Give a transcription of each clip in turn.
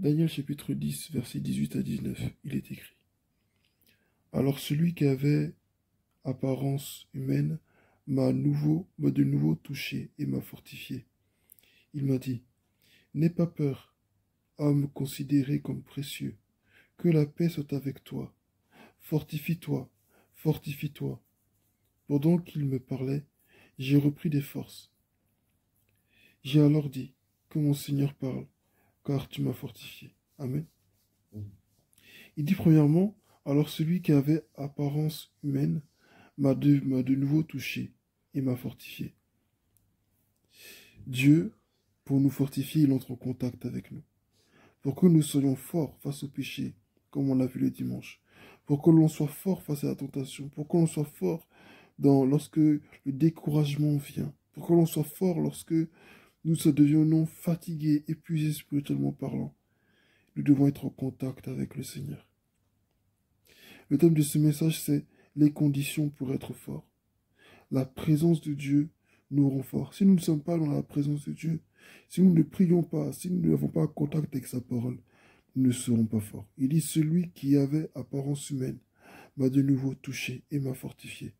Daniel chapitre 10, versets 18 à 19, il est écrit. Alors celui qui avait apparence humaine m'a de nouveau touché et m'a fortifié. Il m'a dit, n'aie pas peur, homme considéré comme précieux, que la paix soit avec toi. Fortifie-toi, fortifie-toi. Pendant qu'il me parlait, j'ai repris des forces. J'ai alors dit, que mon Seigneur parle, car tu m'as fortifié. Amen. Il dit premièrement, alors celui qui avait apparence humaine m'a de nouveau touché et m'a fortifié. Dieu, pour nous fortifier, il entre en contact avec nous. Pour que nous soyons forts face au péché, comme on l'a vu le dimanche. Pour que l'on soit fort face à la tentation. Pour que l'on soit fort lorsque le découragement vient. Pour que l'on soit fort lorsque nous devions fatigués, épuisés spirituellement parlant. Nous devons être en contact avec le Seigneur. Le thème de ce message, c'est les conditions pour être fort. La présence de Dieu nous rend forts. Si nous ne sommes pas dans la présence de Dieu, si nous ne prions pas, si nous n'avons pas contact avec sa parole, nous ne serons pas forts. Il dit, celui qui avait apparence humaine m'a de nouveau touché et m'a fortifié.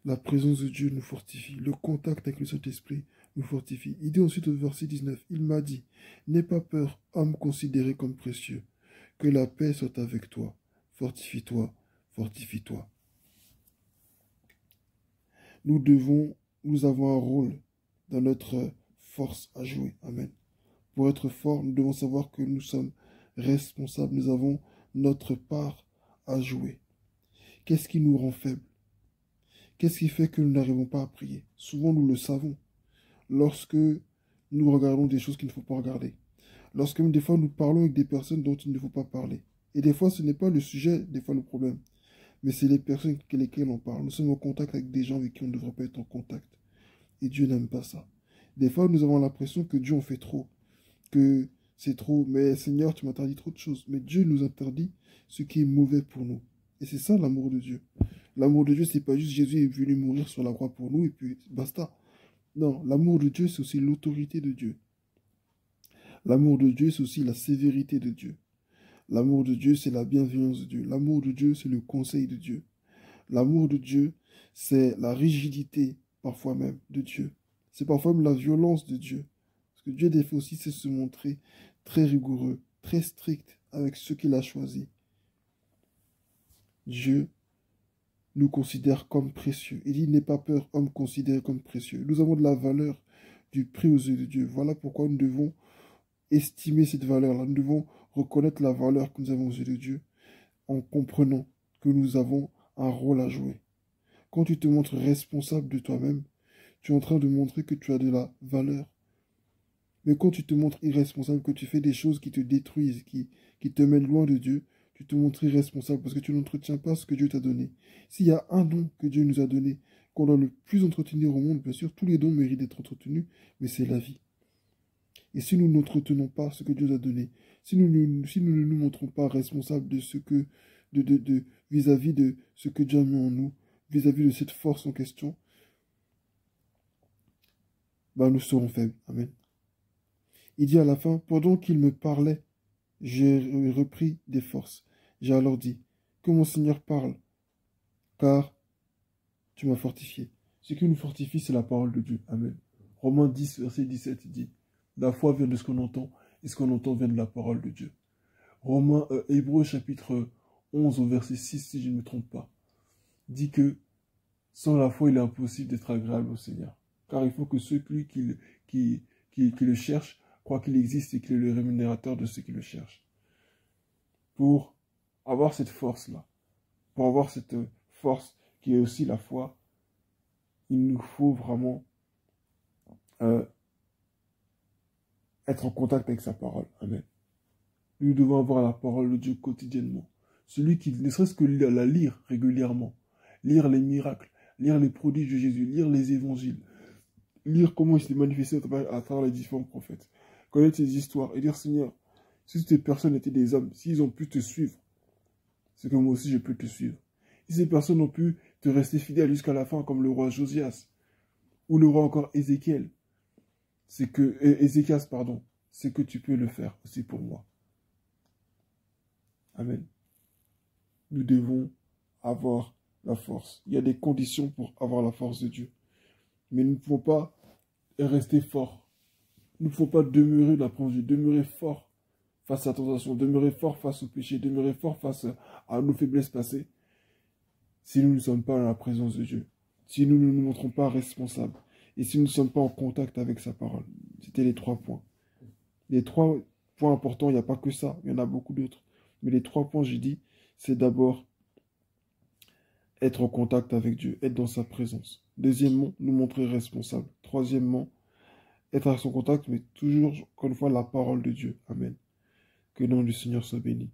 La présence de Dieu nous fortifie. Le contact avec le Saint-Esprit nous fortifie. Il dit ensuite au verset 19, il m'a dit, n'aie pas peur, homme considéré comme précieux, que la paix soit avec toi. Fortifie-toi, fortifie-toi. Nous avons un rôle dans notre force à jouer. Amen. Pour être fort, nous devons savoir que nous sommes responsables. Nous avons notre part à jouer. Qu'est-ce qui nous rend faibles? Qu'est-ce qui fait que nous n'arrivons pas à prier? Souvent, nous le savons. Lorsque nous regardons des choses qu'il ne faut pas regarder. Lorsque des fois, nous parlons avec des personnes dont il ne faut pas parler. Et des fois, ce n'est pas le sujet, des fois, le problème. Mais c'est les personnes avec lesquelles on parle. Nous sommes en contact avec des gens avec qui on ne devrait pas être en contact. Et Dieu n'aime pas ça. Des fois, nous avons l'impression que Dieu en fait trop. Que c'est trop. Mais Seigneur, tu m'interdis trop de choses. Mais Dieu nous interdit ce qui est mauvais pour nous. Et c'est ça l'amour de Dieu. L'amour de Dieu, c'est pas juste Jésus est venu mourir sur la croix pour nous et puis basta. Non, l'amour de Dieu, c'est aussi l'autorité de Dieu. L'amour de Dieu, c'est aussi la sévérité de Dieu. L'amour de Dieu, c'est la bienveillance de Dieu. L'amour de Dieu, c'est le conseil de Dieu. L'amour de Dieu, c'est la rigidité, parfois même, de Dieu. C'est parfois même la violence de Dieu. Parce que Dieu, des fois aussi, sait se montrer très rigoureux, très strict avec ceux qu'il a choisis. Dieu nous considère comme précieux. Il dit, n'aie pas peur, homme considéré comme précieux. Nous avons de la valeur, du prix aux yeux de Dieu. Voilà pourquoi nous devons estimer cette valeur-là. Nous devons reconnaître la valeur que nous avons aux yeux de Dieu en comprenant que nous avons un rôle à jouer. Quand tu te montres responsable de toi-même, tu es en train de montrer que tu as de la valeur. Mais quand tu te montres irresponsable, que tu fais des choses qui te détruisent, qui te mènent loin de Dieu, tu te montres irresponsable parce que tu n'entretiens pas ce que Dieu t'a donné. S'il y a un don que Dieu nous a donné, qu'on doit le plus entretenir au monde, bien sûr, tous les dons méritent d'être entretenus, mais c'est la vie. Et si nous n'entretenons pas ce que Dieu nous a donné, si nous ne nous montrons pas responsables de ce que, vis-à-vis de ce que Dieu a mis en nous, vis-à-vis de cette force en question, ben nous serons faibles. Amen. Il dit à la fin, pendant qu'il me parlait, j'ai repris des forces. J'ai alors dit, que mon Seigneur parle, car tu m'as fortifié. Ce qui nous fortifie, c'est la parole de Dieu. Amen. Romains 10, verset 17 dit, la foi vient de ce qu'on entend, et ce qu'on entend vient de la parole de Dieu. Hébreux chapitre 11, au verset 6, si je ne me trompe pas, dit que sans la foi, il est impossible d'être agréable au Seigneur. Car il faut que ceux qui le cherchent croient qu'il existe et qu'il est le rémunérateur de ceux qui le cherchent. Pour avoir cette force-là, pour avoir cette force qui est aussi la foi, il nous faut vraiment être en contact avec sa parole. Amen. Nous devons avoir la parole de Dieu quotidiennement. Celui qui ne serait-ce que la lire régulièrement, lire les miracles, lire les prodiges de Jésus, lire les évangiles, lire comment il s'est manifesté à travers les différents prophètes, connaître ses histoires et dire, Seigneur, si ces personnes étaient des hommes, s'ils ont pu te suivre, c'est que moi aussi je peux te suivre. Si ces personnes ont pu te rester fidèles jusqu'à la fin, comme le roi Josias, ou le roi encore Ézéchias, c'est que tu peux le faire aussi pour moi. Amen. Nous devons avoir la force. Il y a des conditions pour avoir la force de Dieu. Mais nous ne pouvons pas rester forts. Nous ne pouvons pas demeurer dans la présence de Dieu, demeurer fort face à la tentation, demeurer fort face au péché, demeurer fort face à nos faiblesses passées, si nous ne sommes pas dans la présence de Dieu, si nous ne nous montrons pas responsables, et si nous ne sommes pas en contact avec sa parole. C'était les 3 points. Les 3 points importants, il n'y a pas que ça, il y en a beaucoup d'autres. Mais les 3 points, j'ai dit, c'est d'abord être en contact avec Dieu, être dans sa présence. Deuxièmement, nous montrer responsables. Troisièmement, être à son contact, mais toujours, encore une fois, la parole de Dieu. Amen. Que le nom du Seigneur soit béni.